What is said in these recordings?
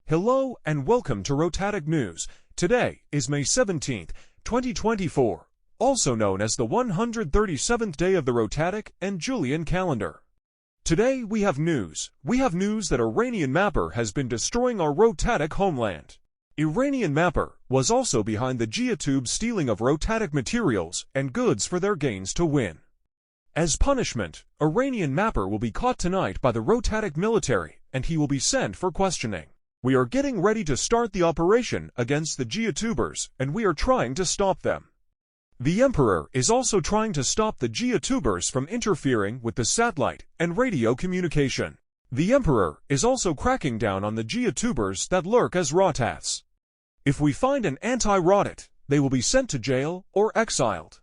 Hello and welcome to Rotatic News. Today is May 17th, 2024, also known as the 137th day of the Rotatic and Julian calendar. Today we have news. We have news that Iranian Mapper has been destroying our Rotatic homeland. Iranian Mapper was also behind the Geotube stealing of Rotatic materials and goods for their gains to win. As punishment, Iranian Mapper will be caught tonight by the Rotatic military and he will be sent for questioning. We are getting ready to start the operation against the Geotubers and we are trying to stop them. The Emperor is also trying to stop the Geotubers from interfering with the satellite and radio communication. The Emperor is also cracking down on the Geotubers that lurk as Rotats. If we find an anti-Rotat, they will be sent to jail or exiled.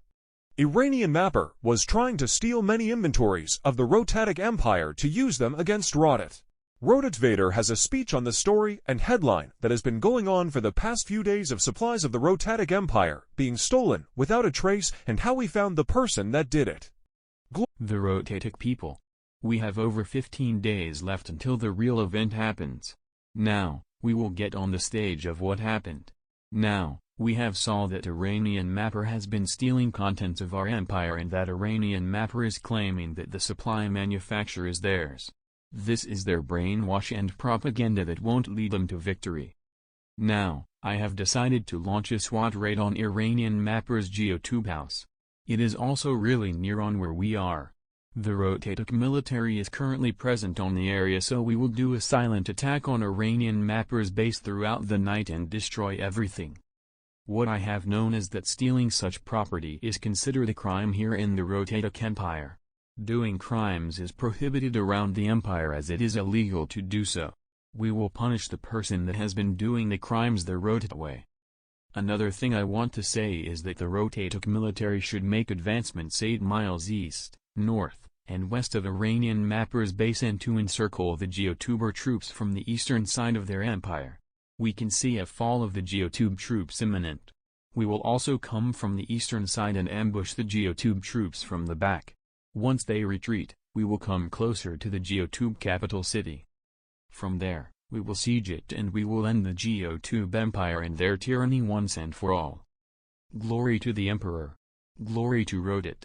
Iranian Mapper was trying to steal many inventories of the Rotatic Empire to use them against Rotat. Rotat Vader has a speech on the story and headline that has been going on for the past few days of supplies of the Rotatic Empire being stolen without a trace and how we found the person that did it. The Rotatic people. We have over 15 days left until the real event happens. Now, we will get on the stage of what happened. Now, we have saw that Iranian Mapper has been stealing contents of our empire and that Iranian Mapper is claiming that the supply manufacture is theirs. This is their brainwash and propaganda that won't lead them to victory. Now, I have decided to launch a SWAT raid on Iranian Mapper's Geotube house. It is also really near on where we are. The Rotatic military is currently present on the area, so we will do a silent attack on Iranian Mapper's base throughout the night and destroy everything. What I have known is that stealing such property is considered a crime here in the Rotatic Empire. Doing crimes is prohibited around the empire as it is illegal to do so. We will punish the person that has been doing the crimes the Rotat way. Another thing I want to say is that the Rotatic military should make advancements 8 miles east, north, and west of Iranian Mapper's base and to encircle the Geotuber troops from the eastern side of their empire. We can see a fall of the Geotube troops imminent. We will also come from the eastern side and ambush the Geotube troops from the back. Once they retreat, we will come closer to the Geotube capital city. From there, we will siege it and we will end the Geotube empire and their tyranny once and for all. Glory to the Emperor. Glory to Rotat.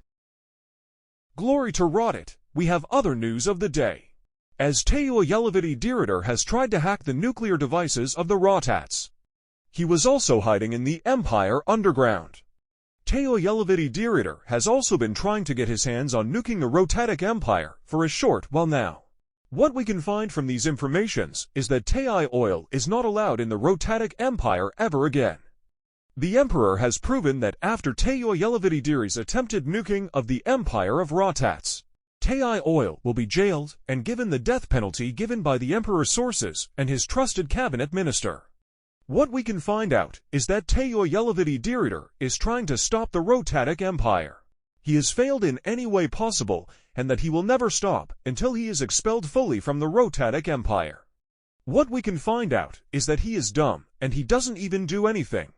Glory to Rotat. We have other news of the day. As Teo Yelovity Diritor has tried to hack the nuclear devices of the Rotats. He was also hiding in the Empire underground. Teo Yelovity Diritor has also been trying to get his hands on nuking the Rotatic Empire for a short while now. What we can find from these informations is that Tei oil is not allowed in the Rotatic Empire ever again. The Emperor has proven that after Teo Yelovity Diri's attempted nuking of the Empire of Rotats, Tei oil will be jailed and given the death penalty given by the Emperor's sources and his trusted cabinet minister. What we can find out is that Teo Yelovity Diritor is trying to stop the Rotatic Empire. He has failed in any way possible and that he will never stop until he is expelled fully from the Rotatic Empire. What we can find out is that he is dumb and he doesn't even do anything.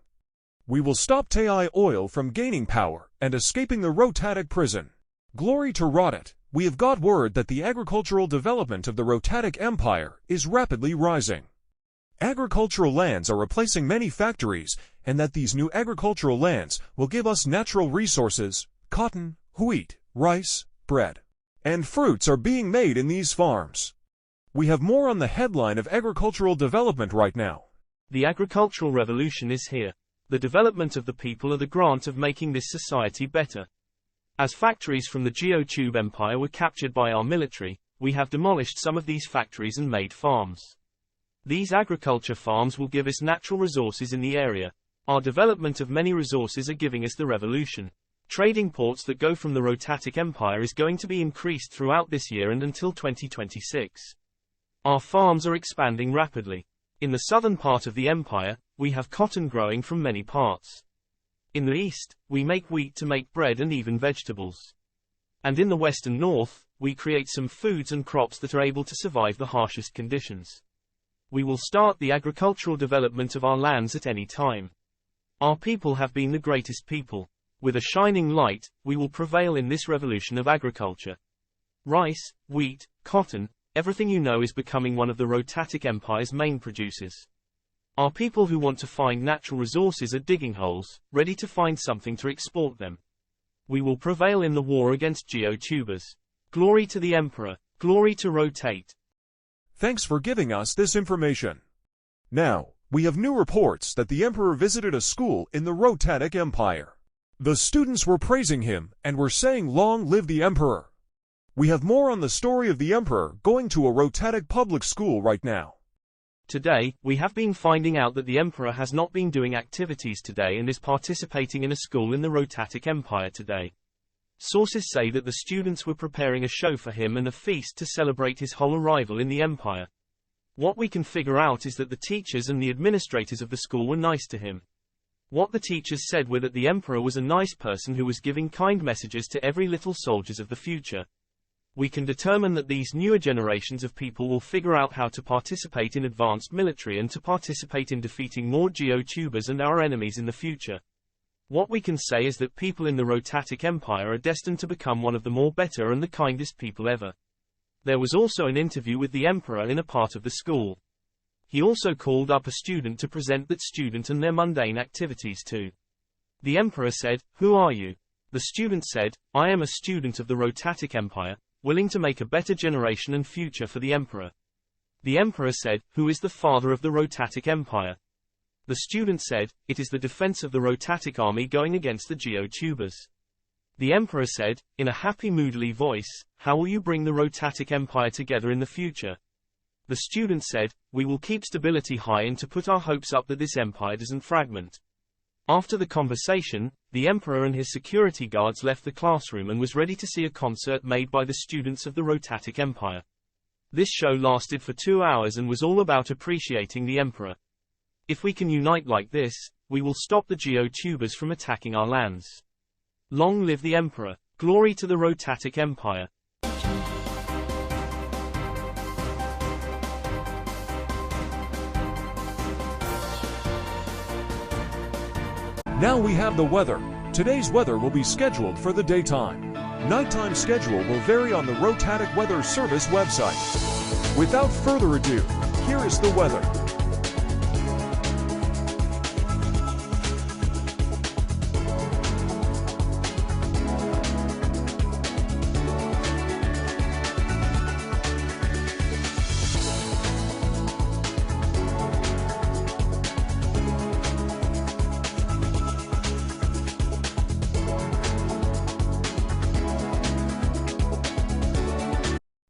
We will stop Tei oil from gaining power and escaping the Rotatic prison. Glory to Rotat. We have got word that the agricultural development of the Rotatic Empire is rapidly rising. Agricultural lands are replacing many factories, and that these new agricultural lands will give us natural resources, cotton, wheat, rice, bread, and fruits are being made in these farms. We have more on the headline of agricultural development right now. The agricultural revolution is here. The development of the people are the grant of making this society better. As factories from the Geotube Empire were captured by our military, we have demolished some of these factories and made farms. These agriculture farms will give us natural resources in the area. Our development of many resources are giving us the revolution. Trading ports that go from the Rotatic Empire is going to be increased throughout this year and until 2026. Our farms are expanding rapidly. In the southern part of the empire, we have cotton growing from many parts. In the east, we make wheat to make bread and even vegetables. And in the west and north, we create some foods and crops that are able to survive the harshest conditions. We will start the agricultural development of our lands at any time. Our people have been the greatest people. With a shining light, we will prevail in this revolution of agriculture. Rice, wheat, cotton, everything you know is becoming one of the Rotatic Empire's main producers. Our people who want to find natural resources are digging holes, ready to find something to export them. We will prevail in the war against geotubers. Glory to the Emperor. Glory to Rotate. Thanks for giving us this information. Now, we have new reports that the Emperor visited a school in the Rotatic Empire. The students were praising him and were saying, "Long live the Emperor." We have more on the story of the Emperor going to a Rotatic public school right now. Today, we have been finding out that the Emperor has not been doing activities today and is participating in a school in the Rotatic Empire today. Sources say that the students were preparing a show for him and a feast to celebrate his whole arrival in the Empire. What we can figure out is that the teachers and the administrators of the school were nice to him. What the teachers said were that the Emperor was a nice person who was giving kind messages to every little soldiers of the future. We can determine that these newer generations of people will figure out how to participate in advanced military and to participate in defeating more geotubers and our enemies in the future. What we can say is that people in the Rotatic Empire are destined to become one of the more better and the kindest people ever. There was also an interview with the Emperor in a part of the school. He also called up a student to present that student and their mundane activities too. The Emperor said, "Who are you?" The student said, "I am a student of the Rotatic Empire, willing to make a better generation and future for the Emperor." The Emperor said, "Who is the father of the Rotatic Empire?" The student said, "It is the defense of the Rotatic army going against the geotubers." The Emperor said, in a happy moodily voice, "How will you bring the Rotatic Empire together in the future?" The student said, "We will keep stability high and to put our hopes up that this empire doesn't fragment." After the conversation, the Emperor and his security guards left the classroom and was ready to see a concert made by the students of the Rotatic Empire. This show lasted for 2 hours and was all about appreciating the Emperor. If we can unite like this, we will stop the geotubers from attacking our lands. Long live the Emperor. Glory to the Rotatic Empire. Now we have the weather. Today's weather will be scheduled for the daytime. Nighttime schedule will vary on the Rotatic Weather Service website. Without further ado, here is the weather.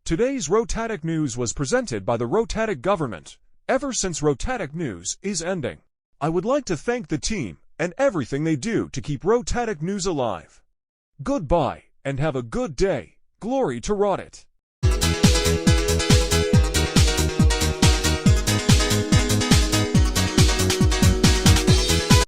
Today's Rotatic News was presented by the Rotatic government. Ever since Rotatic News is ending, I would like to thank the team and everything they do to keep Rotatic News alive. Goodbye, and have a good day. Glory to Rotatic.